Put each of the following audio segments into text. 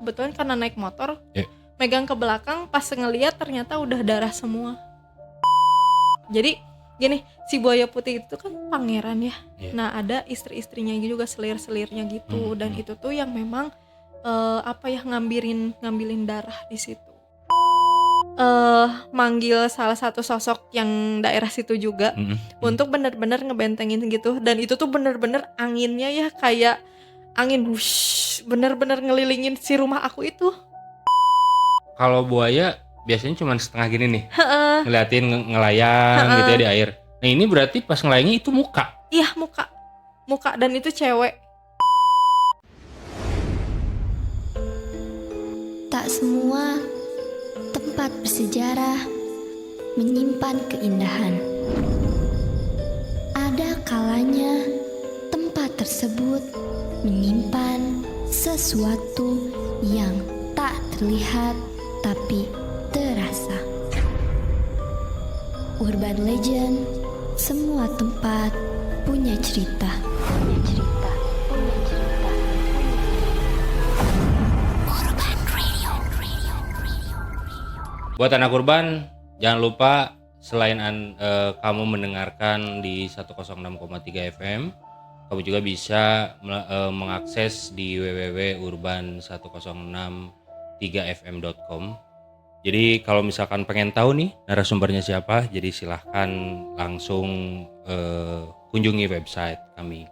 kebetulan karena naik motor, Yeah. megang ke belakang, pas ngeliat ternyata udah darah semua. Jadi gini, si buaya putih itu kan pangeran ya. Yeah. Nah ada istri-istrinya juga, selir-selirnya gitu, dan itu tuh yang memang ngambilin darah di situ. Manggil salah satu sosok yang daerah situ juga untuk benar-benar ngebentengin gitu, dan itu tuh benar-benar anginnya ya kayak angin wush, benar-benar ngelilingin si rumah aku itu. Kalau buaya biasanya cuma setengah gini nih, ngeliatin ngelayang gitu ya di air. Nah ini berarti pas ngelayangnya itu muka. Iya, muka, dan itu cewek. Tak semua tempat bersejarah menyimpan keindahan. Ada kalanya tempat tersebut menyimpan sesuatu yang tak terlihat tapi terasa. Urban Legend, semua tempat punya cerita. Buat anak urban, jangan lupa selain kamu mendengarkan di 106,3 FM, kamu juga bisa mengakses di www.urban1063fm.com. Jadi kalau misalkan pengen tahu nih narasumbernya siapa, jadi silahkan langsung kunjungi website kami.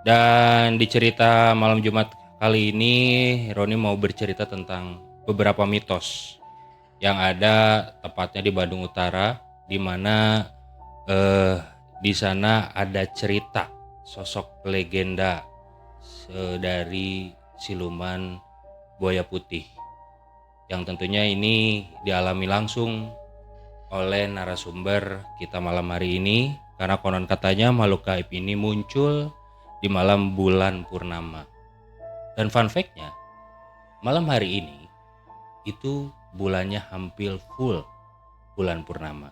Dan di cerita malam Jumat kali ini, Roni mau bercerita tentang beberapa mitos yang ada tepatnya di Bandung Utara, di mana di sana ada cerita sosok legenda dari siluman buaya putih, yang tentunya ini dialami langsung oleh narasumber kita malam hari ini, karena konon katanya makhluk gaib ini muncul di malam bulan purnama. Dan fun fact-nya, malam hari ini itu bulannya hampir full bulan purnama.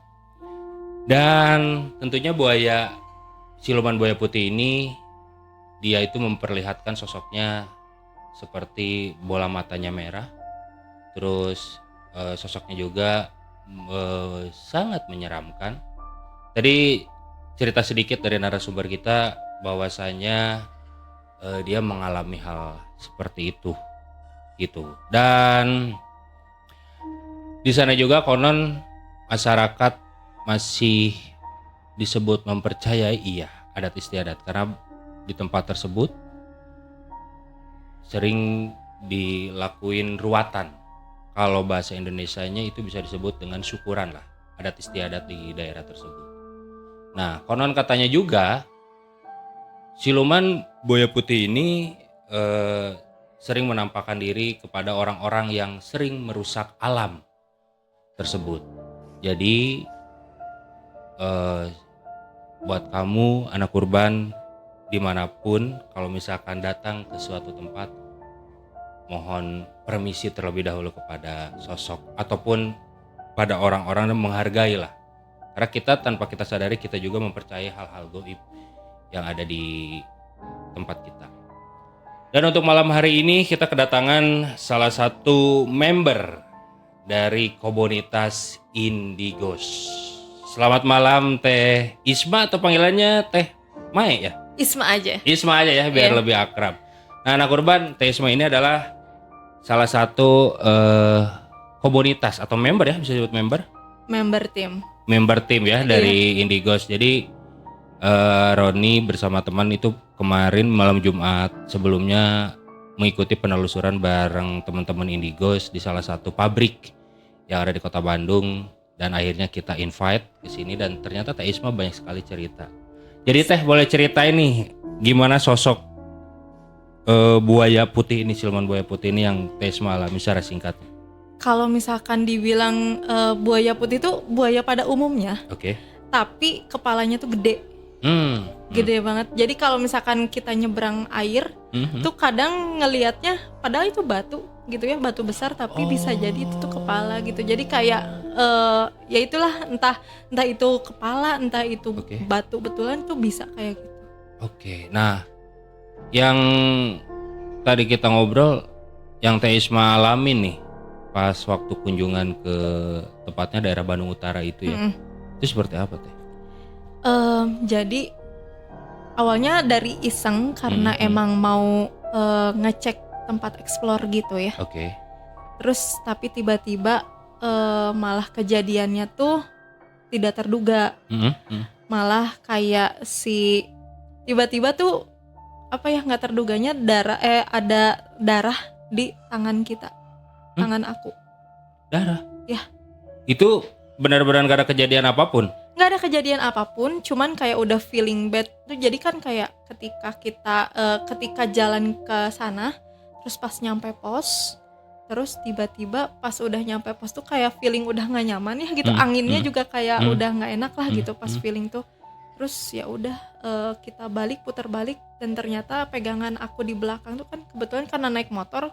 Dan tentunya siluman buaya putih ini, dia itu memperlihatkan sosoknya seperti bola matanya merah. Terus sosoknya juga sangat menyeramkan. Tadi cerita sedikit dari narasumber kita bahwasanya dia mengalami hal seperti itu gitu. Dan di sana juga konon masyarakat masih disebut mempercayai adat istiadat, karena di tempat tersebut sering dilakuin ruatan. Kalau bahasa Indonesianya itu bisa disebut dengan syukuran lah, adat istiadat di daerah tersebut. Nah, konon katanya juga siluman buaya putih ini sering menampakkan diri kepada orang-orang yang sering merusak alam tersebut. Jadi buat kamu anak urban dimanapun, kalau misalkan datang ke suatu tempat, mohon permisi terlebih dahulu kepada sosok ataupun pada orang-orang yang menghargai lah, karena kita tanpa kita sadari kita juga mempercayai hal-hal gaib yang ada di tempat kita. Dan untuk malam hari ini kita kedatangan salah satu member dari komunitas Indigos. Selamat malam Teh Isma, atau panggilannya Teh Mae ya? Isma aja ya biar lebih akrab. Nah anak urban, Teh Isma ini adalah salah satu komunitas atau member ya, bisa disebut member tim ya dari Indigos. Jadi Roni bersama teman itu kemarin malam Jumat sebelumnya mengikuti penelusuran bareng teman-teman Indigos di salah satu pabrik yang ada di Kota Bandung, dan akhirnya kita invite ke sini, dan ternyata Teh Isma banyak sekali cerita. Jadi Teh boleh ceritain nih gimana sosok buaya putih ini, siluman buaya putih ini yang Teh Isma alami secara singkatnya. Kalau misalkan dibilang buaya putih itu buaya pada umumnya, Oke. tapi kepalanya tuh gede banget. Jadi kalau misalkan kita nyebrang air, tuh kadang ngelihatnya padahal itu batu gitu ya, batu besar, tapi bisa jadi itu tuh kepala gitu. Jadi kayak ya itulah, entah itu kepala, entah itu batu betulan, tuh bisa kayak gitu. Oke. Nah, yang tadi kita ngobrol yang Teh Isma alamin nih pas waktu kunjungan ke tepatnya daerah Bandung Utara itu ya. Itu seperti apa Teh? Jadi awalnya dari iseng karena emang mau ngecek tempat explore gitu ya. Oke. Terus tapi tiba-tiba malah kejadiannya tuh tidak terduga. Malah kayak tiba-tiba tuh apa ya, nggak terduganya ada darah di tangan kita, tangan aku. Darah? Ya. Itu benar-benar gak ada kejadian apapun? Nggak ada kejadian apapun, cuman kayak udah feeling bad tuh. Jadi kan kayak ketika jalan ke sana, terus pas nyampe pos, terus tiba-tiba pas udah nyampe pos tuh kayak feeling udah nggak nyaman ya gitu. Anginnya juga kayak udah nggak enak lah gitu pas feeling tuh. Terus ya udah kita putar balik, dan ternyata pegangan aku di belakang tuh kan kebetulan karena naik motor,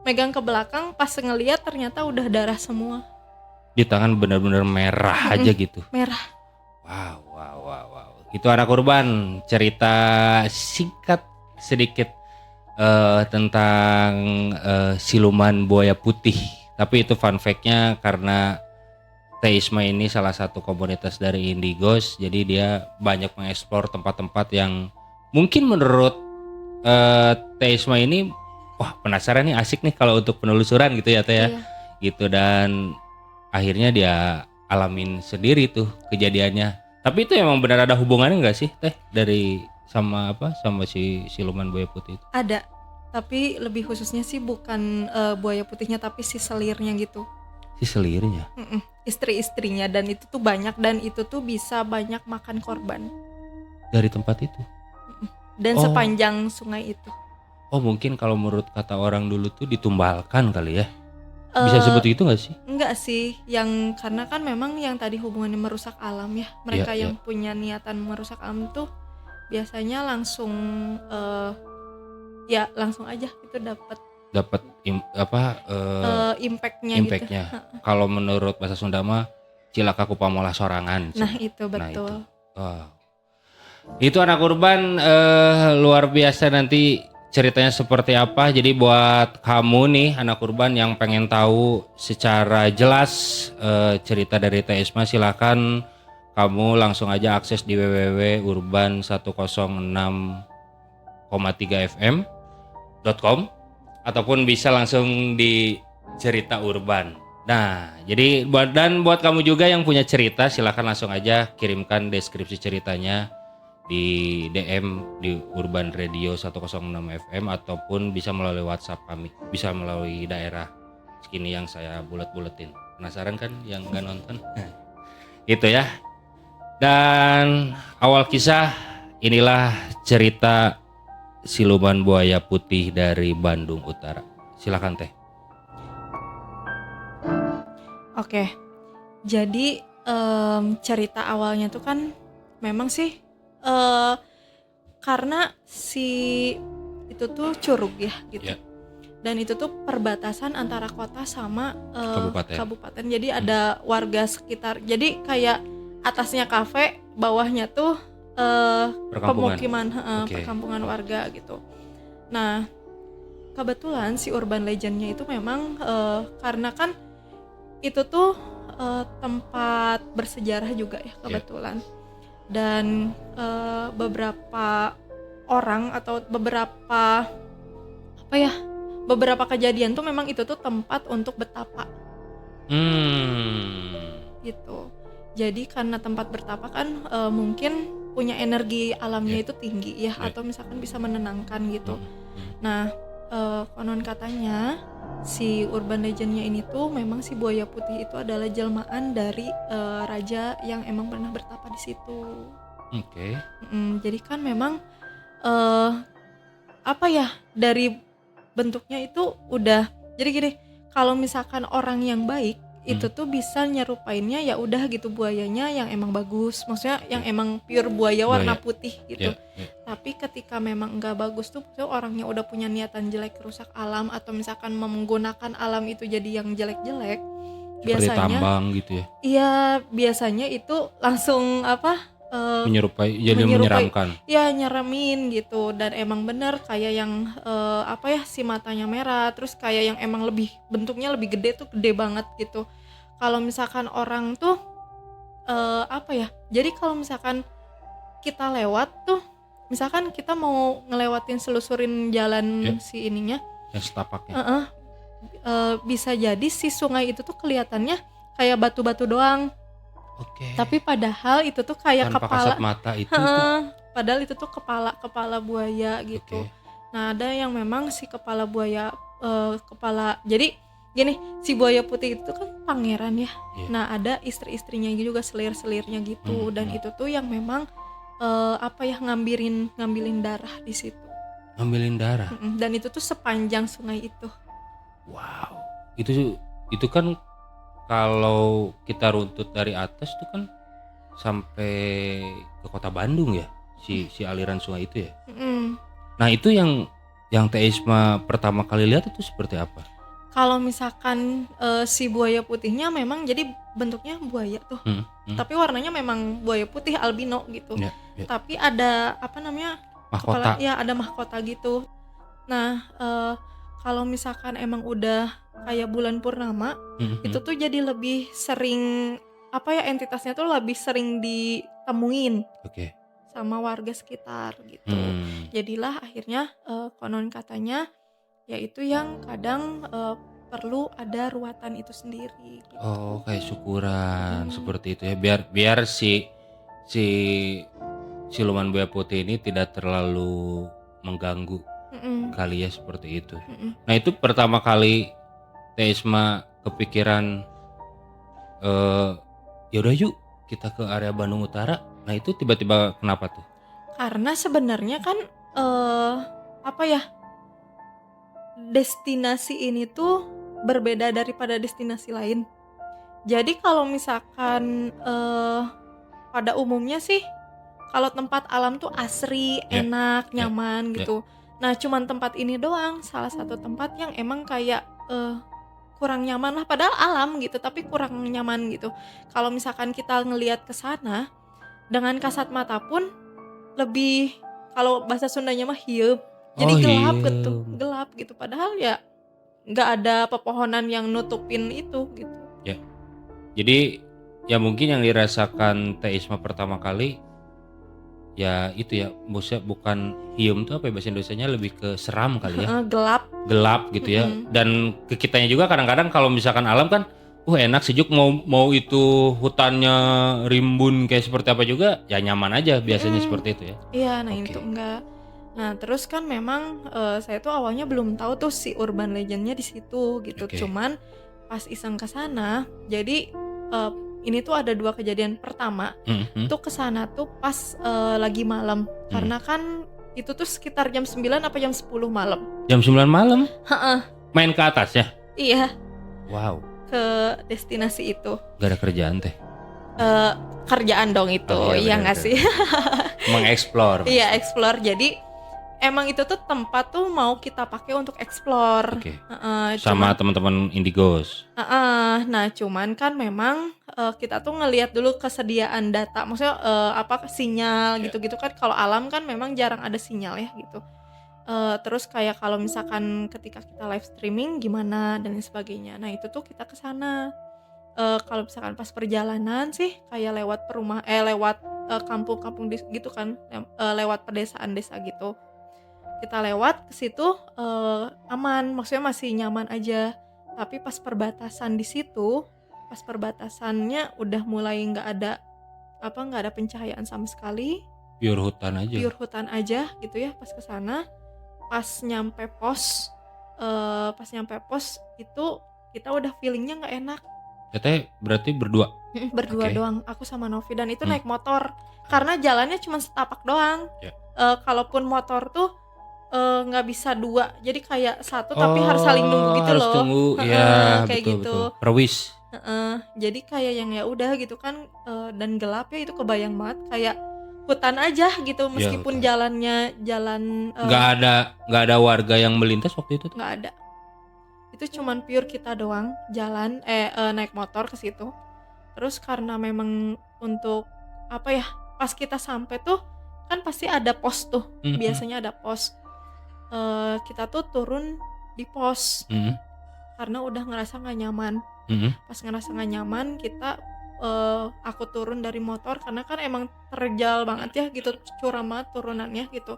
megang ke belakang, pas ngeliat ternyata udah darah semua. Di tangan benar-benar merah aja gitu. Merah. Wow. Itu anak kurban, cerita singkat sedikit tentang siluman buaya putih. Tapi itu fun fact-nya karena Teh Isma ini salah satu komunitas dari Indigos, jadi dia banyak mengeksplor tempat-tempat yang mungkin menurut Teh Isma ini, wah penasaran nih, asik nih kalau untuk penelusuran gitu ya Teh ya. Gitu, dan akhirnya dia alamin sendiri tuh kejadiannya. Tapi itu emang benar ada hubungannya nggak sih Teh dari sama si siluman buaya putih itu? Ada, tapi lebih khususnya sih bukan buaya putihnya, tapi si selirnya gitu. Si selirnya? Istri-istrinya, dan itu tuh banyak, dan itu tuh bisa banyak makan korban. Dari tempat itu? Dan sepanjang sungai itu. Oh mungkin kalau menurut kata orang dulu tuh ditumbalkan kali ya? Bisa sebut itu nggak sih? Enggak sih, karena kan memang yang tadi hubungannya merusak alam ya. Mereka yang punya niatan merusak alam tuh biasanya langsung langsung aja itu dapat impactnya gitu. Kalau menurut bahasa Sunda mah cilaka ku pamolah sorangan. Nah itu betul. Itu anak kurban luar biasa. Nanti ceritanya seperti apa. Jadi buat kamu nih anak kurban yang pengen tahu secara jelas cerita dari Teh Isma, silakan kamu langsung aja akses di www.urban106,3fm.com ataupun bisa langsung di Cerita Urban. Nah, jadi buat kamu juga yang punya cerita, silakan langsung aja kirimkan deskripsi ceritanya di DM di Urban Radio 106 FM ataupun bisa melalui WhatsApp kami, bisa melalui daerah segini yang saya bulet-buletin. Penasaran kan yang nggak nonton? Gitu ya. Dan awal kisah inilah cerita siluman buaya putih dari Bandung Utara. Silakan Teh. Oke. Jadi cerita awalnya tuh kan memang sih karena itu tuh curug ya gitu. Dan itu tuh perbatasan antara kota sama kabupaten. Jadi ada warga sekitar. Jadi kayak atasnya kafe, bawahnya tuh pemukiman, perkampungan warga gitu. Nah, kebetulan si urban legendnya itu memang karena kan itu tuh tempat bersejarah juga ya kebetulan. Dan beberapa orang atau beberapa kejadian tuh memang itu tuh tempat untuk bertapa. Gitu. Jadi karena tempat bertapa kan mungkin punya energi alamnya itu tinggi ya, atau misalkan bisa menenangkan gitu. Nah, konon katanya si urban legendnya ini tuh memang si buaya putih itu adalah jelmaan dari raja yang emang pernah bertapa di situ. Oke. Jadi kan memang dari bentuknya itu udah jadi gini, kalau misalkan orang yang baik itu tuh bisa nyerupainnya ya udah gitu buayanya yang emang bagus, maksudnya yang emang pure buaya warna putih gitu. Tapi ketika memang enggak bagus tuh orangnya udah punya niatan jelek, rusak alam, atau misalkan menggunakan alam itu jadi yang jelek-jelek, seperti biasanya tambang gitu ya. Iya, biasanya itu langsung menyerupai jadi menyerupai, menyeramkan. ya nyeremin gitu. Dan emang bener kayak yang si matanya merah, terus kayak yang emang lebih bentuknya lebih gede tuh, gede banget gitu. Kalau misalkan orang tuh jadi kalau misalkan kita lewat tuh, misalkan kita mau ngelewatin selusurin jalan si ininya, yang setapaknya. Bisa jadi si sungai itu tuh kelihatannya kayak batu-batu doang. Oke. Tapi padahal itu tuh kayak Tanpa kepala. kasat mata itu tuh. Padahal itu tuh kepala buaya gitu. Oke. Nah, ada yang memang si kepala buaya jadi gini, si buaya putih itu kan pangeran ya. Iya. Nah, ada istri-istrinya juga, selir-selirnya gitu. Dan itu tuh yang memang ngambilin darah di situ. Ngambilin darah. Dan itu tuh sepanjang sungai itu. Wow. Itu kan kalau kita runtut dari atas tuh kan sampai ke kota Bandung ya, si aliran sungai itu ya. Nah, itu yang Teh Isma pertama kali lihat itu seperti apa? Kalau misalkan si buaya putihnya memang jadi bentuknya buaya tuh. Tapi warnanya memang buaya putih albino gitu. Ya. Tapi ada Mahkota. ada mahkota gitu. Nah, kalau misalkan emang udah kayak bulan purnama, itu tuh jadi lebih sering entitasnya tuh lebih sering ditemuin sama warga sekitar gitu. Jadilah akhirnya konon katanya yaitu yang kadang perlu ada ruatan itu sendiri gitu. Oh, kayak syukuran seperti itu ya, biar si siluman buaya putih ini tidak terlalu mengganggu kali ya, seperti itu. Nah, itu pertama kali Teh Isma kepikiran yaudah yuk kita ke area Bandung Utara. Nah, itu tiba-tiba kenapa tuh? Karena sebenarnya kan destinasi ini tuh berbeda daripada destinasi lain. Jadi kalau misalkan pada umumnya sih kalau tempat alam tuh asri, enak, nyaman gitu. Nah, cuman tempat ini doang salah satu tempat yang emang kayak kurang nyaman lah, padahal alam gitu tapi kurang nyaman gitu. Kalau misalkan kita ngelihat ke sana dengan kasat mata pun lebih, kalau bahasa Sundanya mah hieup. Jadi gelap gitu. Padahal ya nggak ada pepohonan yang nutupin itu gitu. Ya. Jadi ya mungkin yang dirasakan Teh Isma pertama kali ya itu ya, maksudnya bukan hium tuh apa ya bahasa Indonesianya, lebih ke seram kali ya. Gelap gitu ya. Dan ke kitanya juga kadang-kadang kalau misalkan alam kan enak, sejuk, mau itu hutannya rimbun kayak seperti apa juga ya nyaman aja biasanya seperti itu ya. Iya, nah itu enggak. Nah, terus kan memang saya tuh awalnya belum tahu tuh si urban legendnya di situ gitu. Cuman pas iseng ke sana, jadi ini tuh ada 2 kejadian. Pertama, tuh ke sana tuh pas lagi malam. Karena kan itu tuh sekitar jam 9 apa jam 10 malam. Jam 9 malam? Main ke atas ya? Iya. Wow. Ke destinasi itu. Gak ada kerjaan Teh? Kerjaan dong itu, iya nggak sih? Mengeksplor. Iya, explore. Jadi emang itu tuh tempat tuh mau kita pakai untuk explore. Sama teman-teman Indigos. Nah, cuman kan memang kita tuh ngelihat dulu kesediaan data, maksudnya sinyal gitu-gitu kan. Kalau alam kan memang jarang ada sinyal ya gitu. Terus kayak kalau misalkan ketika kita live streaming gimana dan lain sebagainya. Nah, itu tuh kita ke sana. Kalau misalkan pas perjalanan sih kayak lewat lewat kampung-kampung gitu kan, lewat pedesaan desa gitu. Kita lewat ke situ aman, maksudnya masih nyaman aja. Tapi pas perbatasan di situ, pas perbatasannya udah mulai nggak ada pencahayaan sama sekali. Pure hutan aja gitu ya. Pas ke sana, pas nyampe pos itu kita udah feelingnya nggak enak. Teteh berarti berdua? Berdua doang, aku sama Novi, dan itu naik motor karena jalannya cuma setapak doang. Kalaupun motor tuh nggak bisa 2, jadi kayak satu tapi harus saling nunggu gitu harus loh. Tunggu, ya kayak betul, gitu. Betul. Perwis. Jadi kayak yang ya udah gitu kan, dan gelap ya, itu kebayang banget kayak hutan aja gitu, meskipun jalannya jalan nggak ada warga yang melintas waktu itu? Nggak ada. Itu cuman pure kita doang jalan naik motor ke situ. Terus karena memang untuk pas kita sampai tuh kan pasti ada pos tuh, biasanya ada pos. Kita tuh turun di pos karena udah ngerasa nggak nyaman. Pas ngerasa nggak nyaman kita aku turun dari motor karena kan emang terjal banget ya gitu, curam banget turunannya gitu.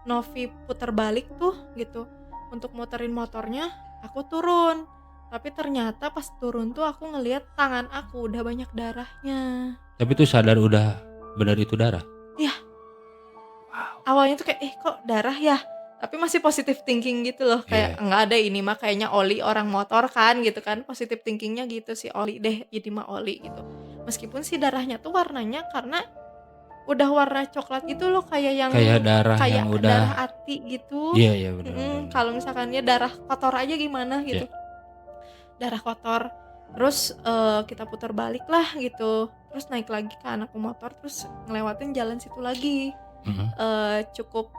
Novi putar balik tuh gitu untuk muterin motornya, aku turun. Tapi ternyata pas turun tuh aku ngelihat tangan aku udah banyak darahnya. Tapi tuh sadar udah benar itu darah? Iya. Awalnya tuh kayak kok darah ya? Tapi masih positive thinking gitu loh, kayak enggak ada, ini mah kayaknya oli orang motor kan gitu kan. Positive thinkingnya gitu sih, oli deh, jadi mah oli gitu. Meskipun si darahnya tuh warnanya karena udah warna coklat gitu loh, kayak yang kayak darah kayak yang udah darah ati gitu. Iya benar. Kalau misalkan dia darah kotor aja gimana gitu. Darah kotor. Terus kita putar balik lah gitu. Terus naik lagi ke anak motor, terus ngelewatin jalan situ lagi. Cukup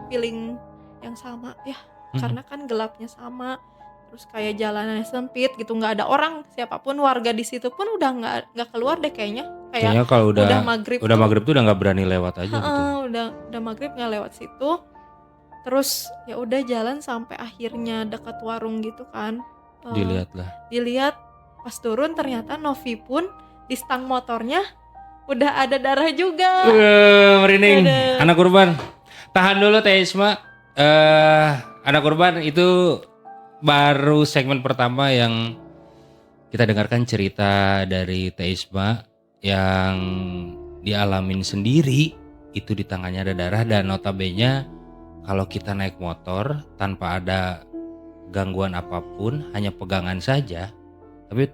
feeling yang sama ya, karena kan gelapnya sama, terus kayak jalanannya sempit gitu, nggak ada orang siapapun, warga di situ pun udah nggak keluar deh kayaknya kalau udah maghrib tuh udah nggak berani lewat aja gitu. Udah maghrib nggak lewat situ. Terus ya udah jalan sampai akhirnya dekat warung gitu kan. Dilihat pas turun ternyata Novi pun di stang motornya udah ada darah juga. Merinding. Anak kurban. Tahan dulu Teh Isma. Anak kurban itu baru segmen pertama yang kita dengarkan cerita dari Teh Isma yang dialamin sendiri. Itu di tangannya ada darah, dan notabene kalau kita naik motor tanpa ada gangguan apapun, hanya pegangan saja, tapi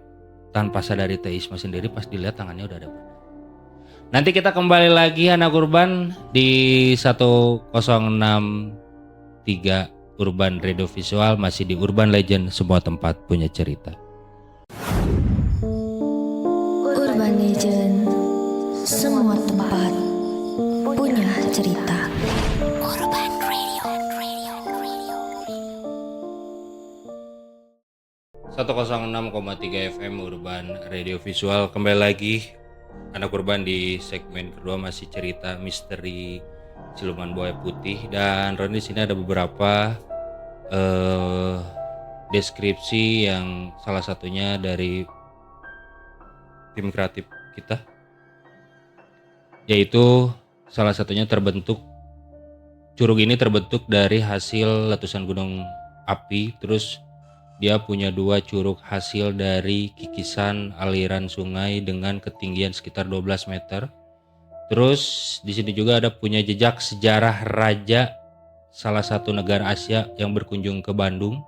tanpa sadari Teh Isma sendiri pas dilihat tangannya udah ada. Nanti kita kembali lagi anak urban di 1063 Urban Radio Visual, masih di Urban Legend, semua tempat punya cerita. Urban Legend, semua tempat punya cerita. Urban Radio. 106,3 FM Urban Radio Visual, kembali lagi anak urban di segmen kedua, masih cerita misteri siluman buaya putih. Dan Ron, di sini ada beberapa deskripsi yang salah satunya dari tim kreatif kita, yaitu salah satunya curug ini terbentuk dari hasil letusan gunung api. Terus dia punya 2 curug hasil dari kikisan aliran sungai dengan ketinggian sekitar 12 meter. Terus di sini juga ada punya jejak sejarah raja salah satu negara Asia yang berkunjung ke Bandung.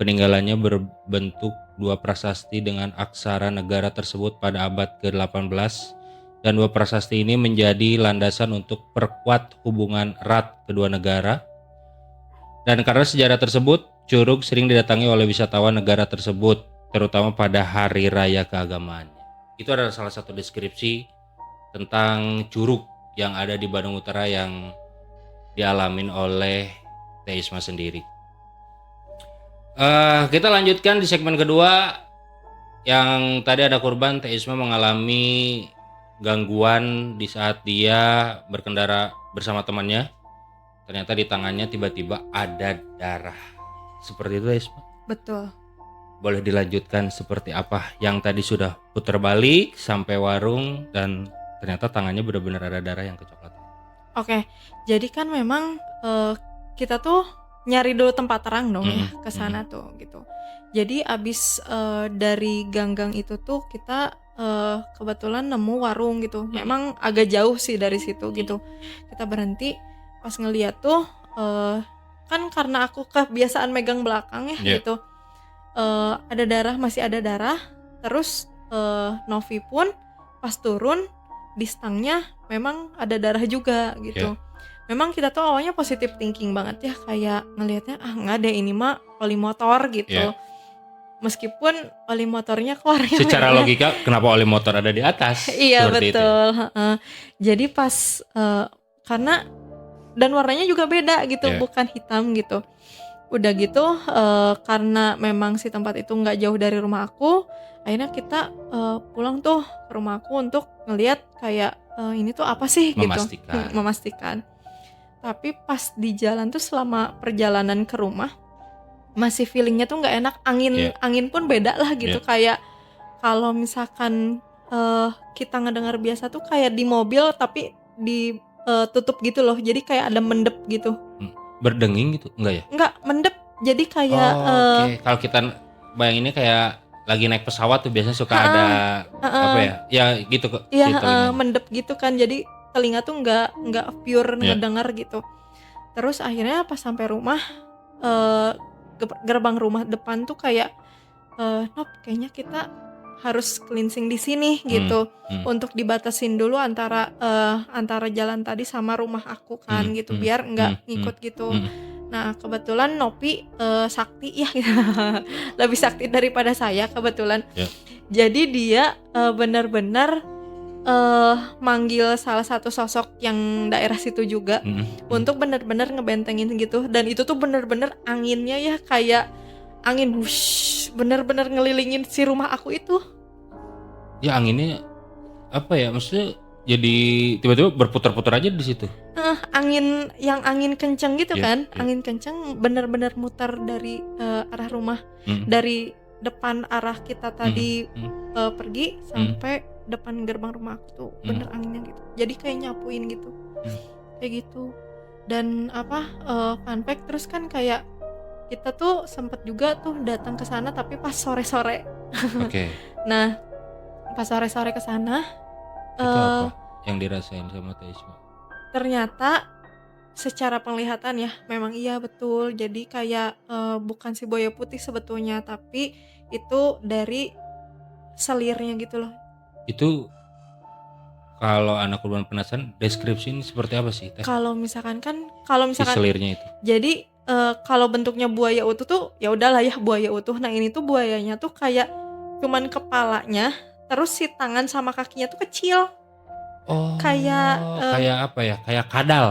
Peninggalannya berbentuk 2 prasasti dengan aksara negara tersebut pada abad ke-18, dan 2 prasasti ini menjadi landasan untuk perkuat hubungan erat kedua negara. Dan karena sejarah tersebut, curug sering didatangi oleh wisatawan negara tersebut, terutama pada hari raya keagamaannya. Itu adalah salah satu deskripsi tentang curug yang ada di Bandung Utara yang dialamin oleh Teh Isma sendiri. Kita lanjutkan di segmen kedua. Yang tadi ada korban, Teh Isma mengalami gangguan di saat dia berkendara bersama temannya. Ternyata di tangannya tiba-tiba ada darah. Seperti itu, Isma? Betul. Boleh dilanjutkan seperti apa yang tadi sudah putar balik sampai warung dan ternyata tangannya benar-benar ada darah yang kecoklatan. Oke, jadi kan memang kita tuh nyari dulu tempat terang dong ya ke sana tuh gitu. Jadi abis dari gang-gang itu tuh kita kebetulan nemu warung gitu. Memang agak jauh sih dari situ gitu. Kita berhenti, pas ngeliat tuh kan karena aku kebiasaan megang belakang ya gitu. Ada darah, masih ada darah. Terus Novi pun pas turun di stangnya memang ada darah juga gitu. Memang kita tuh awalnya positive thinking banget ya, kayak ngelihatnya nggak deh, ini mah oli motor gitu. Meskipun oli motornya keluarnya secara logika kenapa oli motor ada di atas? Iya betul. Jadi pas karena dan warnanya juga beda gitu, bukan hitam gitu. Udah gitu karena memang si tempat itu nggak jauh dari rumah aku, akhirnya kita pulang tuh ke rumah aku untuk ngelihat kayak ini tuh apa sih gitu. Memastikan. Memastikan. Tapi pas di jalan tuh selama perjalanan ke rumah masih feelingnya tuh nggak enak, angin pun beda lah gitu. Kayak kalau misalkan kita ngedengar biasa tuh kayak di mobil tapi ditutup gitu loh, jadi kayak ada mendep gitu. Berdenging gitu enggak ya? Enggak, mendep, jadi kayak Oke. Kalau kita bayanginnya kayak lagi naik pesawat tuh biasanya suka ada apa ya? Ya gitu kok. Iya, mendep gitu kan, jadi telinga tuh nggak pure ngedengar gitu. Terus akhirnya pas sampai rumah, gerbang rumah depan tuh kayak Nop, kayaknya kita harus cleansing di sini gitu, untuk dibatasin dulu antara jalan tadi sama rumah aku kan gitu, biar nggak ngikut gitu. Nah kebetulan Nopi sakti ya, lebih sakti daripada saya kebetulan. Jadi dia benar-benar manggil salah satu sosok yang daerah situ juga untuk benar-benar ngebentengin gitu. Dan itu tuh benar-benar anginnya ya kayak angin wush, benar-benar ngelilingin si rumah aku itu. Ya anginnya apa ya, maksudnya jadi tiba-tiba berputar-putar aja di situ. Angin kenceng gitu kan. Angin kenceng benar-benar mutar dari arah rumah, dari depan arah kita tadi pergi sampai depan gerbang rumah aku tuh bener anginnya gitu. Jadi kayak nyapuin gitu. Kayak gitu. Dan fun fact, terus kan kayak kita tuh sempet juga tuh datang ke sana tapi pas sore-sore. Oke. Nah, pas sore-sore ke sana itu apa yang dirasain sama Teh Isma? Ternyata secara penglihatan ya memang iya betul. Jadi kayak bukan si buaya putih sebetulnya, tapi itu dari selirnya gitu loh. Itu kalau anak kurban penasaran, deskripsi ini seperti apa sih Teh? Kalau misalkan Si selirnya itu. jadi kalau bentuknya buaya utuh tuh ya udahlah ya buaya utuh. Nah ini tuh buayanya tuh kayak cuman kepalanya, terus si tangan sama kakinya tuh kecil. Kayak apa ya? Kayak kadal.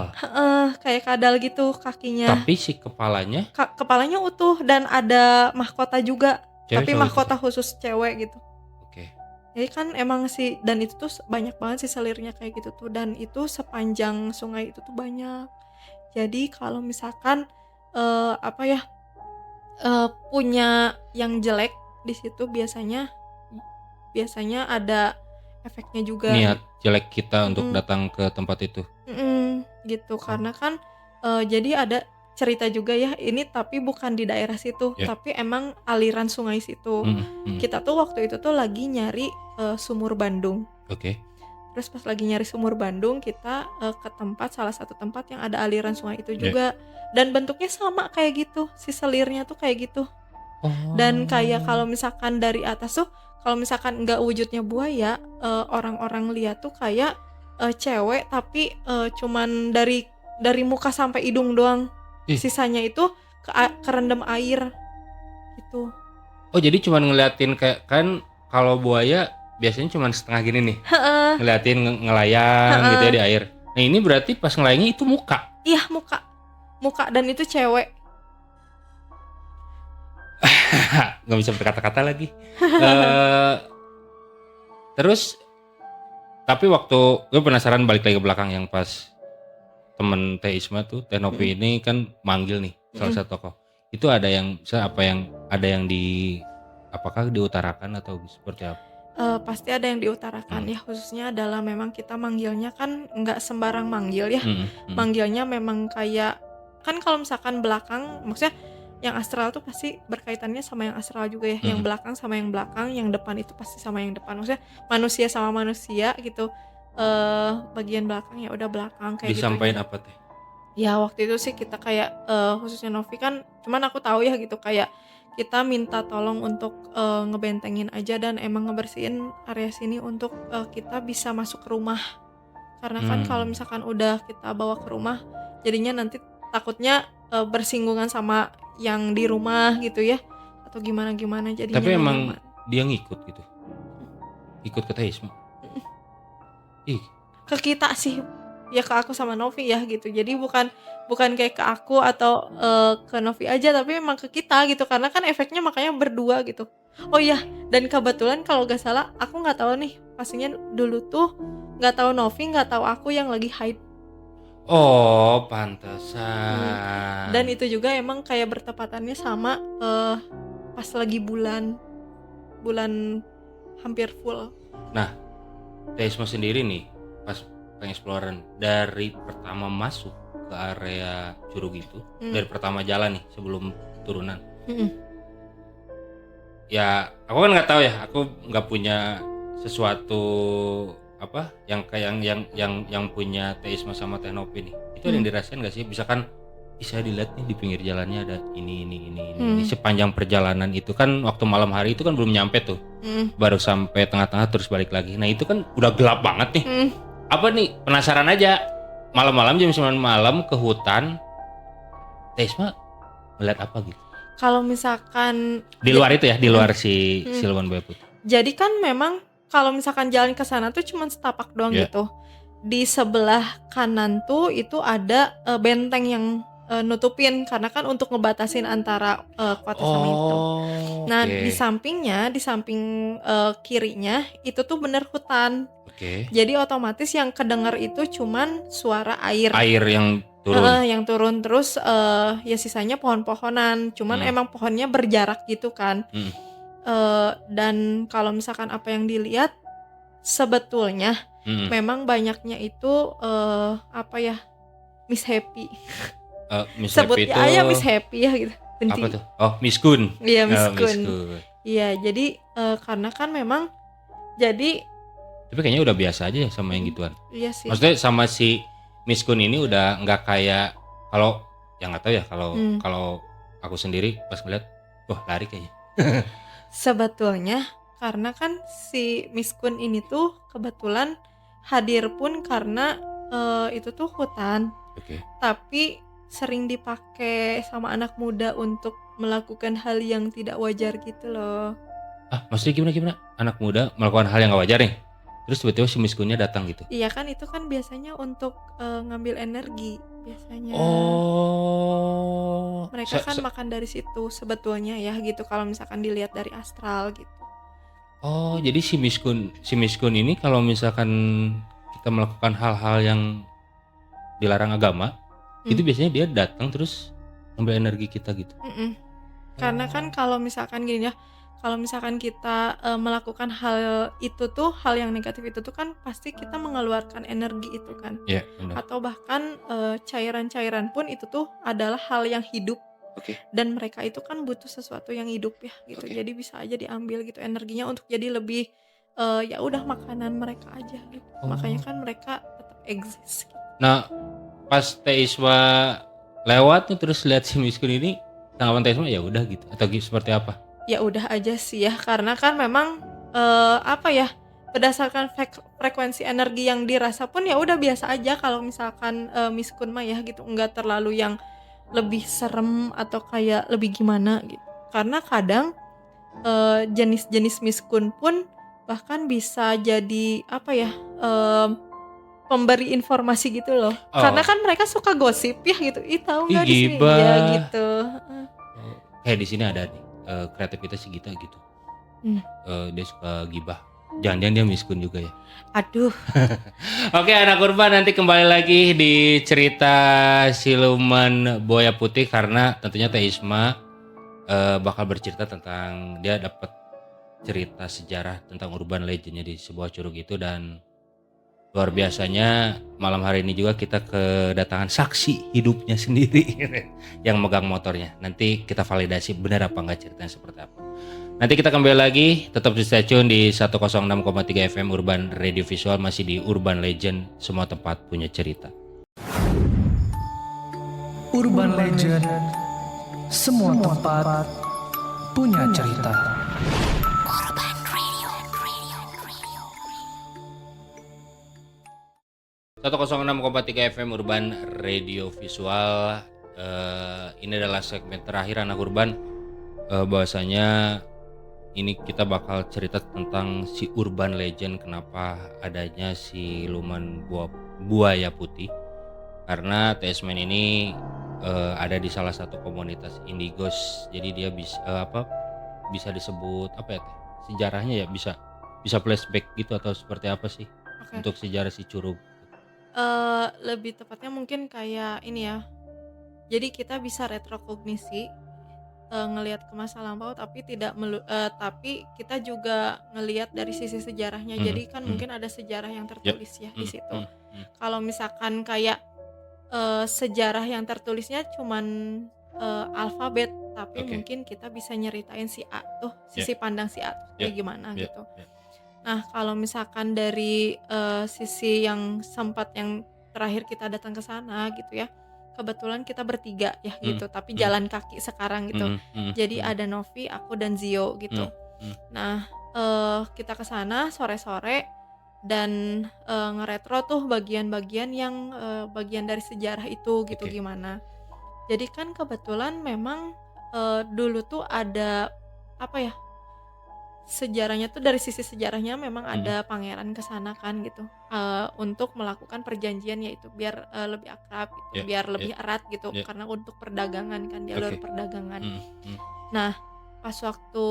Kayak kadal gitu kakinya. Tapi si kepalanya kepalanya utuh dan ada mahkota juga. Cewek Tapi cowok mahkota khusus cewek gitu. Oke. Jadi kan emang dan itu tuh banyak banget sih selirnya kayak gitu tuh, dan itu sepanjang sungai itu tuh banyak. Jadi kalau misalkan punya yang jelek di situ biasanya ada efeknya juga. Niat jelek kita untuk datang ke tempat itu. Gitu karena kan jadi ada cerita juga ya ini, tapi bukan di daerah situ, tapi emang aliran sungai situ. Kita tuh waktu itu tuh lagi nyari sumur Bandung. Oke. Terus pas lagi nyari sumur Bandung kita ke salah satu tempat yang ada aliran sungai itu juga. Dan bentuknya sama kayak gitu, si selirnya tuh kayak gitu. Dan kayak kalau misalkan dari atas tuh, kalau misalkan nggak wujudnya buaya, orang-orang lihat tuh kayak cewek tapi cuman dari muka sampai hidung doang. Sisanya itu kerendam air gitu. Oh jadi cuman ngeliatin kayak kan kalau buaya biasanya cuman setengah gini nih. Ngeliatin ngelayang gitu ya di air. Nah ini berarti pas ngelayangnya itu muka. Iya muka dan itu cewek. Nggak bisa berkata-kata lagi. Terus tapi waktu gue penasaran balik lagi ke belakang yang pas temen Teh Isma tuh Teh Nopi ini kan manggil nih salah satu tokoh. Itu ada yang apakah diutarakan atau seperti apa? Pasti ada yang diutarakan ya, khususnya adalah memang kita manggilnya kan nggak sembarang manggil ya. Manggilnya memang kayak kan kalau misalkan belakang, maksudnya yang astral tuh pasti berkaitannya sama yang astral juga ya. Yang belakang sama yang belakang, yang depan itu pasti sama yang depan. Maksudnya manusia sama manusia gitu. Bagian belakang ya udah belakang kayak gitu. Disampaikan apa Teh? Ya waktu itu sih kita kayak khususnya Novi kan, cuman aku tahu ya gitu kayak kita minta tolong untuk ngebentengin aja dan emang ngebersihin area sini untuk kita bisa masuk ke rumah. Karena kan kalau misalkan udah kita bawa ke rumah, jadinya nanti takutnya bersinggungan sama yang di rumah gitu ya, atau gimana jadinya. Tapi emang dia ngikut gitu, ikut ke Teh Isma. Ke kita sih ya, ke aku sama Novi ya gitu. Jadi bukan kayak ke aku atau ke Novi aja, tapi emang ke kita gitu, karena kan efeknya makanya berdua gitu. Oh iya, dan kebetulan kalau gak salah aku nggak tahu nih pastinya dulu tuh nggak tahu Novi, nggak tahu aku yang lagi haid. Oh, pantesan. Dan itu juga emang kayak bertepatannya sama pas lagi bulan hampir full. Nah, Teisma sendiri nih pas pengeksploran dari pertama masuk ke area Curug itu, dari pertama jalan nih sebelum turunan. Ya, aku kan nggak tahu ya, aku nggak punya sesuatu apa yang kayak yang punya Teisma sama Teh Novi nih. Itu ada yang dirasain nggak sih? Misalkan bisa dilihat nih di pinggir jalannya ada ini. Di sepanjang perjalanan itu kan waktu malam hari itu kan belum nyampe tuh. Baru sampai tengah-tengah terus balik lagi. Nah, itu kan udah gelap banget nih. Apa nih? Penasaran aja. Malam-malam jam 9 malam ke hutan. Teisma melihat apa gitu? Kalau misalkan Di luar itu ya, di luar si Siluman Buaya Putih. Jadi kan memang kalau misalkan jalan ke sana tuh cuma setapak doang gitu. Di sebelah kanan tuh itu ada benteng yang nutupin karena kan untuk ngebatasin antara kota sama itu. Nah, di samping kirinya itu tuh bener hutan. Jadi otomatis yang kedenger itu cuman suara air. Air yang turun. Yang turun terus ya sisanya pohon-pohonan. Cuman emang pohonnya berjarak gitu kan. Dan kalau misalkan apa yang dilihat sebetulnya memang banyaknya itu Miss Happy. Miss Sebutnya Happy aja itu Miss Happy ya gitu. Benci. apa tuh? Oh, Miss Kun. Iya, Miss Kun. Iya, jadi karena kan memang jadi tapi kayaknya udah biasa aja ya sama yang gituan. Iya sih. Maksudnya sama si Miss Kun ini udah nggak kayak kalau yang nggak tahu ya kalau aku sendiri pas ngeliat, wah lari kayaknya. Sebetulnya karena kan si Miss Kun ini tuh kebetulan hadir pun karena itu tuh hutan. Tapi sering dipakai sama anak muda untuk melakukan hal yang tidak wajar gitu loh. Maksudnya gimana? Anak muda melakukan hal yang nggak wajar nih? Terus tiba-tiba si Miss Kunnya datang gitu? Iya kan, itu kan biasanya untuk ngambil energi biasanya. Mereka kan makan dari situ sebetulnya ya gitu kalau misalkan dilihat dari astral gitu. Oh, jadi si Miss Kun ini kalau misalkan kita melakukan hal-hal yang dilarang agama, itu biasanya dia datang terus ngambil energi kita gitu. Karena kan kalau misalkan gini ya, kalau misalkan kita melakukan hal itu tuh, hal yang negatif itu tuh kan pasti kita mengeluarkan energi itu kan. Iya, benar. Atau bahkan cairan-cairan pun itu tuh adalah hal yang hidup. Dan mereka itu kan butuh sesuatu yang hidup ya gitu. Jadi bisa aja diambil gitu energinya untuk jadi lebih ya udah makanan mereka aja gitu. Makanya kan mereka tetap eksis gitu. Nah, pas Teisma lewat nih terus lihat si Miss Kun ini, tanggapan Teisma ya udah gitu atau seperti apa? Ya udah aja sih ya, karena kan memang berdasarkan frekuensi energi yang dirasa pun ya udah biasa aja kalau misalkan Miss Kun mah ya gitu, nggak terlalu yang lebih serem atau kayak lebih gimana gitu. Karena kadang jenis-jenis Miss Kun pun bahkan bisa jadi pemberi informasi gitu loh. Karena kan mereka suka gosip ya gitu. Tahu nggak di sini ya gitu. Kayak di sini ada nih kreativitas si Gita gitu. Dia suka gibah. Jangan-jangan dia Miss Kun juga ya. Aduh. Oke, anak urban, nanti kembali lagi di cerita Siluman Buaya Putih karena tentunya Teisma bakal bercerita tentang dia dapat cerita sejarah tentang urban legendnya di sebuah curug itu. Dan luar biasanya malam hari ini juga kita kedatangan saksi hidupnya sendiri yang megang motornya. Nanti kita validasi benar apa enggak ceritanya seperti apa. Nanti kita kembali lagi, tetap di stay tune di 106,3 FM Urban Radio Visual, masih di Urban Legend, semua tempat punya cerita. Urban Legend, semua tempat punya cerita. 106,3 FM Urban Radio Visual. Ini adalah segmen terakhir anak urban. Bahwasanya ini kita bakal cerita tentang si urban legend, kenapa adanya si Siluman Buaya Putih. Karena Teisman ini ada di salah satu komunitas Indigos. Jadi dia bisa disebut apa ya, sejarahnya ya bisa flashback gitu atau seperti apa sih? Oke. untuk sejarah si Curug? Lebih tepatnya mungkin kayak ini ya. Jadi kita bisa retrokognisi, ngelihat ke masa lampau tapi kita juga ngelihat dari sisi sejarahnya. Mhm, Jadi kan mhm. mungkin ada sejarah yang Ya. tertulis ya di situ. Mhm. Kalau misalkan kayak, sejarah yang tertulisnya cuman, alfabet, tapi Oke. mungkin kita bisa nyeritain si A tuh, Ya. sisi pandang si A tuh Ya. kayak gimana Ya. gitu. Ya. Nah, kalau misalkan dari, sisi yang terakhir kita datang ke sana gitu ya, kebetulan kita bertiga ya Mhm, gitu, tapi mhm, jalan kaki sekarang gitu. mhm, mhm, Jadi mhm, ada Novi, aku dan Zio gitu. mhm, mhm. Nah, kita ke sana sore-sore dan, ngeretro tuh bagian-bagian yang, bagian dari sejarah itu gitu Oke. gimana. Jadi kan kebetulan memang, dulu tuh ada apa ya, sejarahnya tuh dari sisi sejarahnya memang Mhm. ada pangeran ke sana kan gitu, untuk melakukan perjanjian yaitu biar, lebih akrab gitu, Ya. biar Ya. lebih erat gitu Ya. karena untuk perdagangan kan, jalur Oke. perdagangan. Mhm, mhm. Nah, pas waktu,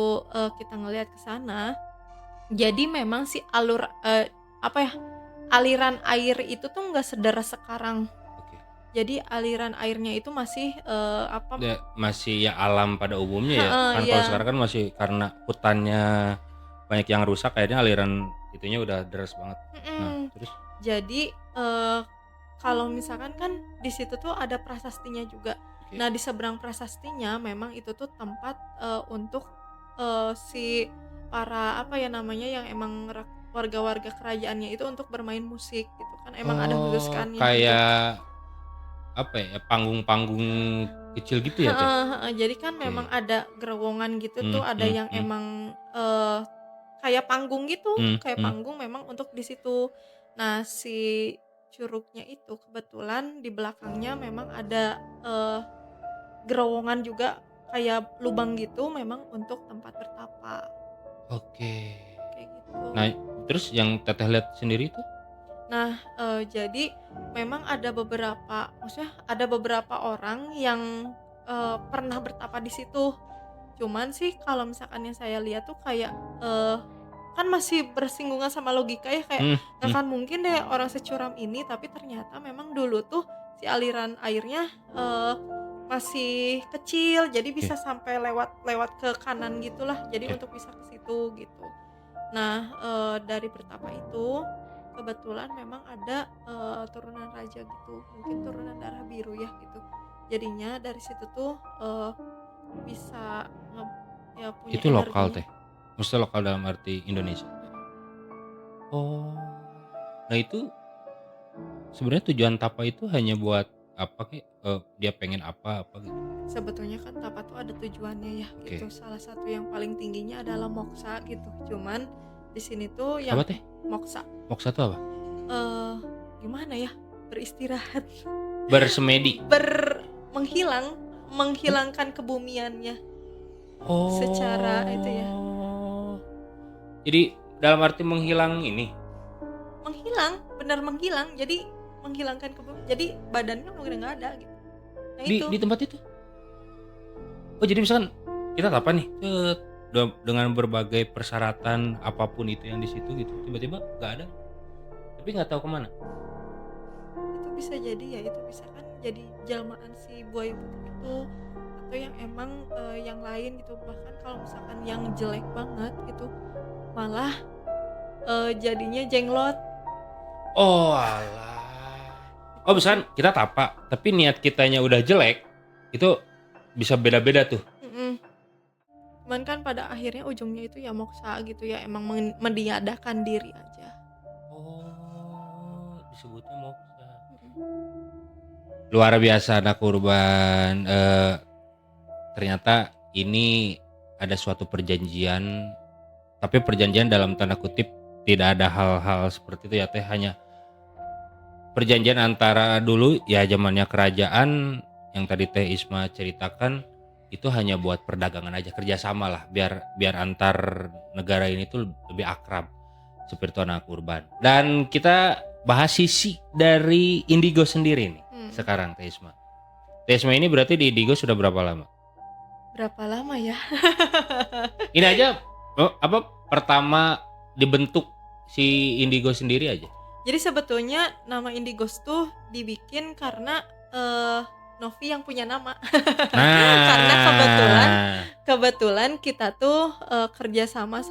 kita ngelihat ke sana, jadi memang si apa ya, aliran air itu tuh nggak sederas sekarang. Oke. Jadi aliran airnya itu masih, Ya, masih ya alam pada umumnya ya. heeh, Kan kalau iya, sekarang kan masih karena hutannya banyak yang rusak kayaknya aliran itunya udah deras banget. Nah, mhm. terus? Jadi, kalau misalkan kan di situ tuh ada prasastinya juga. Oke. Nah, di seberang prasastinya memang itu tuh tempat, untuk, si para apa ya namanya, yang emang warga-warga kerajaannya itu untuk bermain musik gitu kan, emang ada khusus Oh, kan ya gitu. kayak apa ya, panggung-panggung kecil gitu ya, Teh? Heeh heeh, jadi kan memang Oke. ada gerowongan gitu tuh, Mhm, ada mhm, yang mhm. emang, kayak panggung gitu, Mhm, kayak mhm. panggung memang untuk di situ. Nah, si curugnya itu kebetulan di belakangnya memang ada, gerowongan juga kayak lubang gitu memang untuk tempat bertapa, Oke. kayak gitu. Nah, terus yang Teteh lihat sendiri itu? Nah, jadi memang maksudnya ada beberapa orang yang, pernah bertapa di situ. Cuman sih kalau misalkan yang saya lihat tuh kayak, eee, kan masih bersinggungan sama logika ya, kayak Mhm, nggak mhm. akan mungkin deh orang securam ini, tapi ternyata memang dulu tuh si aliran airnya, masih kecil, jadi bisa Oke. sampai lewat lewat ke kanan gitulah, jadi Oke. untuk bisa ke situ gitu. Nah, dari bertapa itu kebetulan memang ada, turunan raja gitu, mungkin turunan darah biru ya gitu. Jadinya dari situ tuh, bisa nge ya punya Itu lokal, energinya. Teh? Maksudnya lokal dalam arti Indonesia? Mhm. Oh. Nah, itu sebenarnya tujuan Tapa itu hanya buat apa kek? Dia pengen apa gitu? Sebetulnya kan tapa tuh ada tujuannya ya gitu. Oke. Salah satu yang paling tingginya adalah moksa gitu. Cuman di sini tuh Apa, yang Teh? moksa, Moksa itu apa? eee, gimana ya, beristirahat, Bersemedi? Hah? menghilangkan kebumiannya secara itu ya, Oh. Jadi dalam arti menghilang ini? menghilang, bener menghilang. Jadi menghilangkan jadi badannya udah nggak ada gitu. Nah Di itu, di tempat itu? Oh, jadi misalkan kita Tapa nih, dengan berbagai persyaratan apapun itu yang di situ gitu, tiba-tiba nggak ada, tapi nggak tahu kemana. itu bisa jadi ya, itu bisa kan jadi jelmaan si buaya putih itu, atau yang emang, yang lain gitu. Bahkan kalau misalkan yang jelek banget gitu, malah, jadinya jenglot. Oh, alah. Oh, Itu sih. misalkan kita Tapa, tapi niat kitanya udah jelek, itu bisa beda-beda tuh? Mhm. Cuman kan pada akhirnya ujungnya itu ya moksa gitu ya, emang meniadakan diri aja. Oh, disebutnya moksa. Mhm. Luar biasa anak Urban, ternyata ini ada suatu perjanjian, tapi perjanjian dalam tanda kutip tidak ada hal-hal seperti itu ya, Teh, hanya perjanjian antara dulu ya zamannya kerajaan yang tadi Teh Isma ceritakan, itu hanya buat perdagangan aja, kerjasama lah biar biar antar negara ini tuh lebih akrab, seperti itu anak Urban. Dan kita bahas sisi dari Indigo sendiri nih Hmm. sekarang, Teh Isma. Teh Isma ini berarti di Indigo sudah berapa lama? Berapa lama ya? Ini aja, apa, pertama dibentuk si Indigo sendiri aja? Jadi sebetulnya nama Indigos tuh dibikin karena Novi yang punya nama. Karena kebetulan kita tuh kerja sama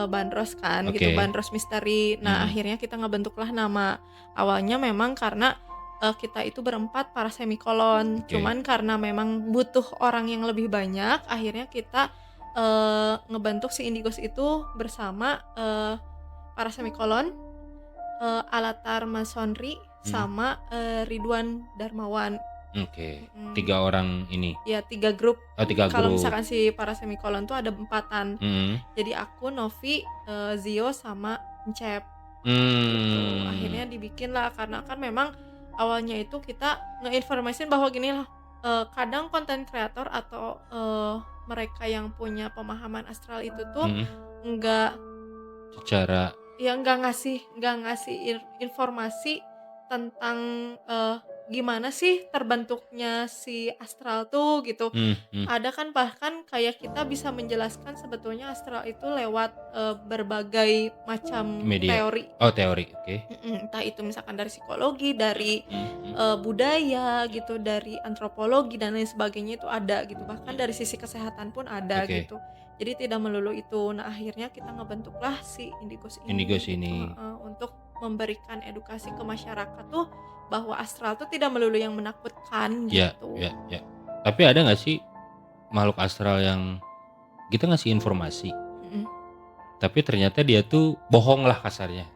Bandros kan, gitu, Bandros Misteri. Nah akhirnya kita ngebentuklah nama. Awalnya memang karena kita itu berempat para semikolon. Cuman karena memang butuh orang yang lebih banyak, akhirnya kita ngebentuk si Indigos itu bersama para semikolon, Alatar Masonri, sama Ridwan Darmawan. Oke. 3 orang ini. Ya 3 grup. Oh 3 grup. Kalau misalkan si para semikolon tuh ada 4-an. Jadi aku, Novi, Zio sama Encep. Gitu. Akhirnya dibikin lah karena kan memang awalnya itu kita ngeinformasin bahwa gini lah, kadang konten kreator atau mereka yang punya pemahaman astral itu tuh nggak ngasih informasi tentang gimana sih terbentuknya si astral tuh gitu. Ada kan bahkan kayak kita bisa menjelaskan sebetulnya astral itu lewat berbagai macam media. Teori. Oh teori, oke. Entah itu misalkan dari psikologi, dari budaya gitu, dari antropologi dan lain sebagainya itu ada gitu. Bahkan dari sisi kesehatan pun ada gitu. Jadi tidak melulu itu. Nah akhirnya kita ngebentuklah si Indigos ini. Untuk memberikan edukasi ke masyarakat tuh bahwa astral tuh tidak melulu yang menakutkan gitu. Ya. Tapi ada nggak sih makhluk astral yang kita ngasih informasi, tapi ternyata dia tuh bohong lah kasarnya,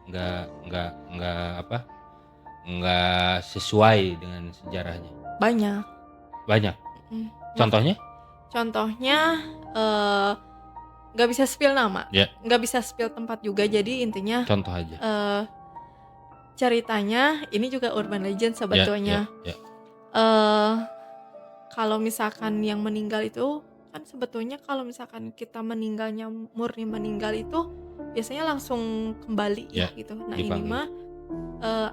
nggak sesuai dengan sejarahnya? Banyak. Contohnya nggak bisa spill nama, nggak bisa spill tempat juga. Jadi intinya contoh aja. Ceritanya ini juga urban legend sebetulnya. Kalau misalkan yang meninggal itu kan sebetulnya kalau misalkan kita meninggalnya murni meninggal itu biasanya langsung kembali gitu. Nah dipanggil. Ini mah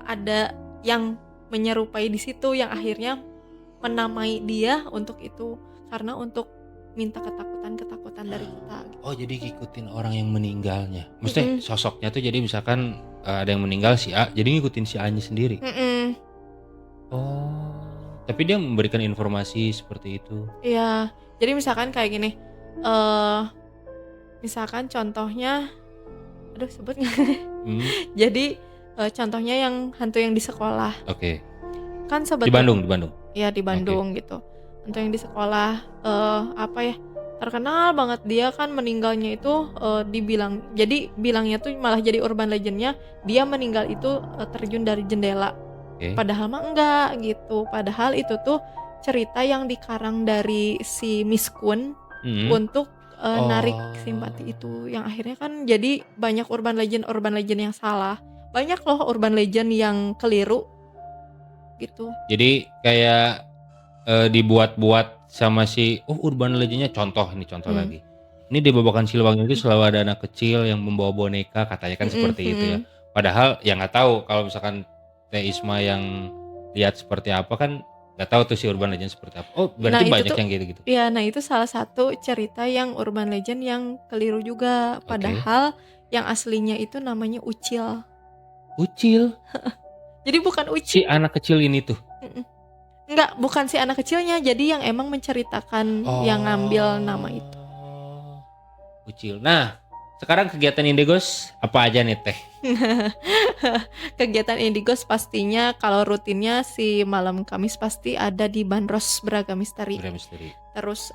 ada yang menyerupai di situ yang akhirnya menamai dia untuk itu karena untuk minta ketakutan dari kita. Gitu. Oh jadi ngikutin orang yang meninggalnya. Maksudnya sosoknya tuh jadi misalkan ada yang meninggal si A, jadi ngikutin si A-nya sendiri. Oh, tapi dia memberikan informasi seperti itu. Iya, jadi misalkan kayak gini, misalkan contohnya, aduh sebut nggak? Jadi contohnya yang hantu yang di sekolah. Oke. Kan sebetulnya di Bandung. Iya di Bandung gitu. Hantu yang di sekolah, terkenal banget. Dia kan meninggalnya itu bilangnya tuh malah jadi urban legendnya dia meninggal itu terjun dari jendela. Padahal mah enggak gitu. Padahal itu tuh cerita yang dikarang dari si Miss Kun untuk narik simpati itu, yang akhirnya kan jadi banyak urban legend yang salah. Banyak loh urban legend yang keliru gitu. Jadi kayak dibuat-buat sama si urban legendnya. Contoh lagi. Ini di Babakan Siliwangi itu selalu ada anak kecil yang membawa boneka, katanya kan seperti itu ya. Padahal ya nggak tahu kalau misalkan Teh Isma yang lihat seperti apa kan nggak tahu tuh si urban legend seperti apa. Oh berarti banyak yang gitu-gitu. Iya, nah itu salah satu cerita yang urban legend yang keliru juga. Padahal yang aslinya itu namanya Ucil. Jadi bukan Ucil. Si anak kecil ini tuh. Enggak, bukan si anak kecilnya. Jadi yang emang menceritakan yang ngambil nama itu. Ucil. Nah, sekarang kegiatan Indigos apa aja nih Teh? Kegiatan Indigos pastinya kalau rutinnya si malam Kamis pasti ada di Bandros Braga Misteri. Terus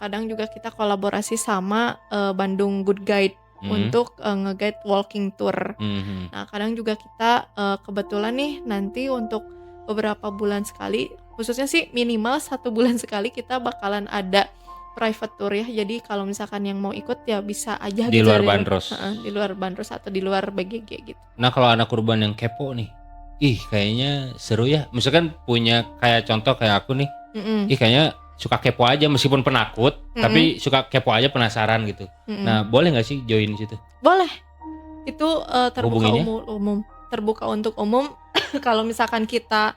kadang juga kita kolaborasi sama Bandung Good Guide untuk nge-guide walking tour. Nah, kadang juga kita kebetulan nih nanti untuk beberapa bulan sekali, khususnya sih minimal 1 bulan sekali kita bakalan ada private tour ya. Jadi kalau misalkan yang mau ikut ya bisa aja di luar Bandros. Di luar Bandros atau di luar BGG gitu. Nah, kalau anak urban yang kepo nih, kayaknya seru ya. Misalkan punya kayak contoh kayak aku nih. Kayaknya suka kepo aja meskipun penakut, tapi suka kepo aja, penasaran gitu. Nah, boleh nggak sih join situ? Boleh. Itu terbuka Hubunginya? umum. Terbuka untuk umum. Kalau misalkan kita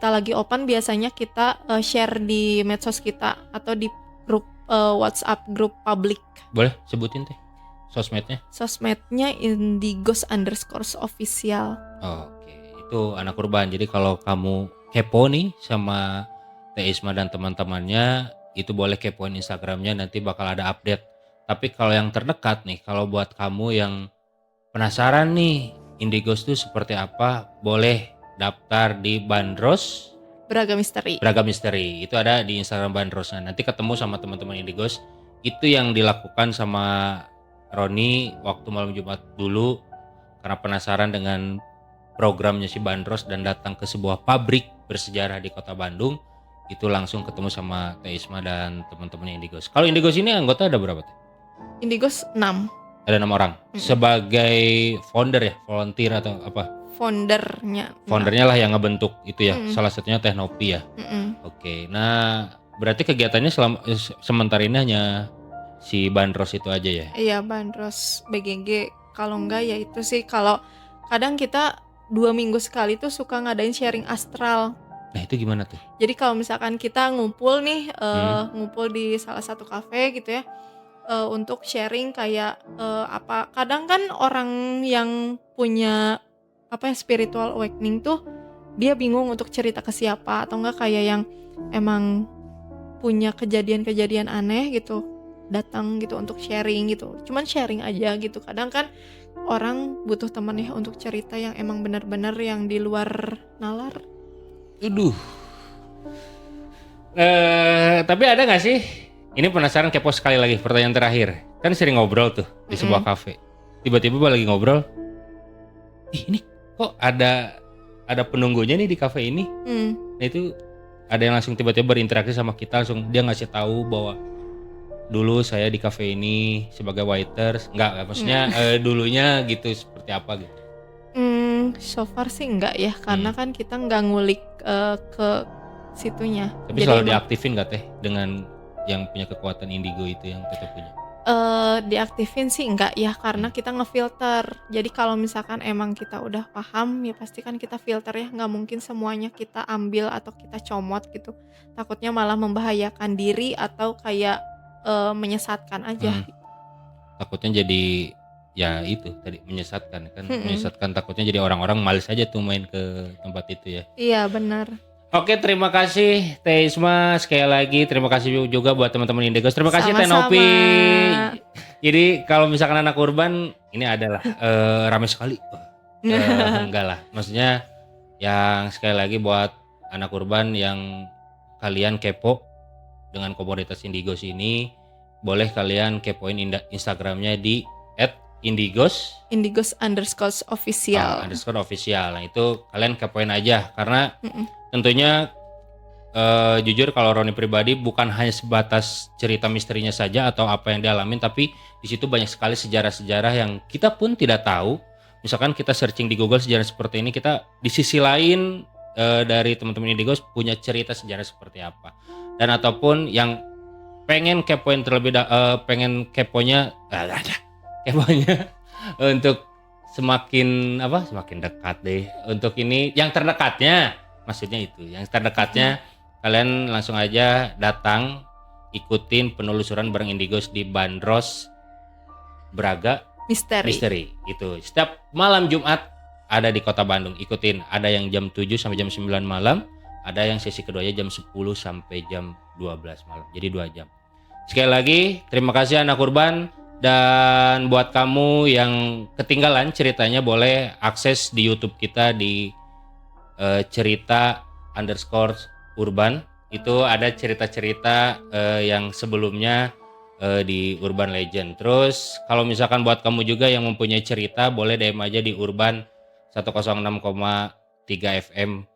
lagi open, biasanya kita share di medsos kita atau di grup WhatsApp grup publik. Boleh sebutin Teh? sosmednya? Sosmednya indigos_official. Oke, itu anak urban. Jadi kalau kamu kepo nih sama Teh Isma dan teman-temannya, itu boleh kepoin Instagramnya, nanti bakal ada update. Tapi kalau yang terdekat nih, kalau buat kamu yang penasaran nih Indigos itu seperti apa, boleh daftar di Bandros Braga Misteri. Itu ada di Instagram Bandros. Nah, nanti ketemu sama teman-teman Indigos. Itu yang dilakukan sama Roni waktu malam Jumat dulu karena penasaran dengan programnya si Bandros dan datang ke sebuah pabrik bersejarah di Kota Bandung. Itu langsung ketemu sama Teh Isma dan teman-teman Indigos. Kalau Indigos ini anggota ada berapa Teh? Indigos 6. Ada 6 orang. Sebagai founder ya, volunteer atau apa? Foundernya lah yang ngebentuk itu ya. Salah satunya Teh Nopi ya. Oke. Nah, berarti kegiatannya sementara ini hanya si Bandros itu aja ya? Iya, Bandros BGG. Kalau enggak ya itu sih, kalau kadang kita 2 minggu sekali tuh suka ngadain sharing astral. Nah, itu gimana tuh? Jadi kalau misalkan kita ngumpul nih, ngumpul di salah satu kafe gitu ya, untuk sharing kayak apa, kadang kan orang yang punya apa ya, spiritual awakening tuh dia bingung untuk cerita ke siapa, atau enggak kayak yang emang punya kejadian-kejadian aneh gitu, datang gitu untuk sharing gitu, cuman sharing aja gitu. Kadang kan orang butuh teman ya untuk cerita yang emang benar-benar yang di luar nalar. Aduh. Tapi ada gak sih? Ini penasaran, kepo sekali lagi, pertanyaan terakhir. Kan sering ngobrol tuh di sebuah kafe. Tiba-tiba lagi ngobrol, ini kok ada penunggunya nih di kafe ini. Nah itu ada yang langsung tiba-tiba berinteraksi sama kita, langsung dia ngasih tahu bahwa dulu saya di kafe ini sebagai waiters. Enggak, maksudnya dulunya gitu seperti apa gitu. So far sih enggak ya, karena kan kita nggak ngulik ke situnya. Tapi jadi selalu diaktifin gak Teh dengan yang punya kekuatan indigo itu yang kita punya? Diaktifin sih enggak ya, karena kita ngefilter. Jadi kalau misalkan emang kita udah paham ya pasti kan kita filter ya, nggak mungkin semuanya kita ambil atau kita comot gitu. Takutnya malah membahayakan diri atau kayak menyesatkan aja. Takutnya jadi ya itu tadi menyesatkan kan, menyesatkan, takutnya jadi orang-orang malas aja tuh main ke tempat itu ya. Iya benar. Oke, terima kasih Teh Isma sekali lagi. Terima kasih juga buat teman-teman Indigos. Terima kasih Teh Nopi. Jadi kalau misalkan anak urban ini adalah ramai sekali. Enggak lah. Maksudnya yang sekali lagi buat anak urban yang kalian kepo dengan komunitas Indigos ini, boleh kalian kepoin Instagramnya di @indigos_official. _official. Nah itu kalian kepoin aja karena tentunya jujur kalau Roni pribadi bukan hanya sebatas cerita misterinya saja atau apa yang dialamin, tapi di situ banyak sekali sejarah-sejarah yang kita pun tidak tahu. Misalkan kita searching di Google sejarah seperti ini, kita di sisi lain dari teman-teman Indigos punya cerita sejarah seperti apa. Dan ataupun yang pengen kepoin terlebih pengen keponya untuk semakin dekat deh. Untuk ini yang terdekatnya, maksudnya itu yang terdekatnya, kalian langsung aja datang ikutin penelusuran bareng Indigos di Bandros Braga Misteri. Itu setiap malam Jumat ada di Kota Bandung. Ikutin, ada yang jam 7 sampai jam 9 malam, ada yang sesi keduanya jam 10 sampai jam 12 malam. Jadi 2 jam. Sekali lagi terima kasih anak urban. Dan buat kamu yang ketinggalan ceritanya, boleh akses di YouTube kita di cerita_urban. Itu ada cerita-cerita yang sebelumnya di Urban Legend. Terus kalau misalkan buat kamu juga yang mempunyai cerita, boleh DM aja di Urban 106,3 FM.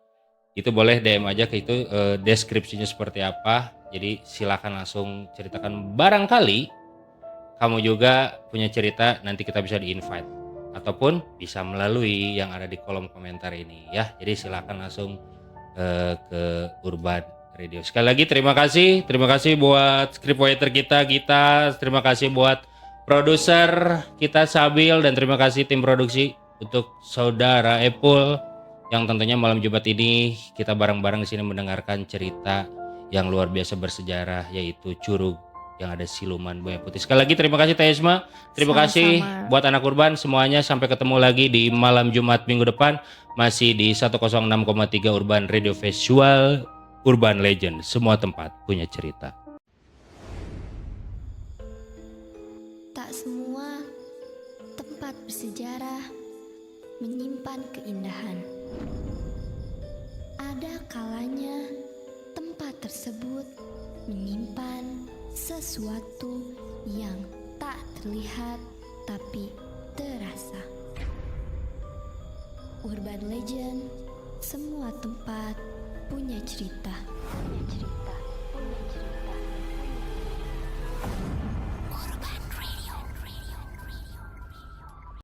Itu boleh DM aja ke itu, deskripsinya seperti apa. Jadi silakan langsung ceritakan, barangkali kamu juga punya cerita, nanti kita bisa di-invite ataupun bisa melalui yang ada di kolom komentar ini ya. Jadi silakan langsung ke Urban Radio. Sekali lagi terima kasih buat scriptwriter kita, terima kasih buat produser kita Sabil, dan terima kasih tim produksi untuk saudara Epul yang tentunya malam Jumat ini kita bareng-bareng di sini mendengarkan cerita yang luar biasa bersejarah, yaitu Curug yang ada siluman buaya putih. Sekali lagi terima kasih Teh Esma. Terima kasih Sama-sama. buat anak urban semuanya. Sampai ketemu lagi di malam Jumat minggu depan. Masih di 106,3 Urban Radio Visual Urban Legend. Semua tempat punya cerita. Tak semua tempat bersejarah menyimpan keindahan. Ada kalanya tempat tersebut menyimpan sesuatu yang tak terlihat tapi terasa. Urban Legend, semua tempat punya cerita.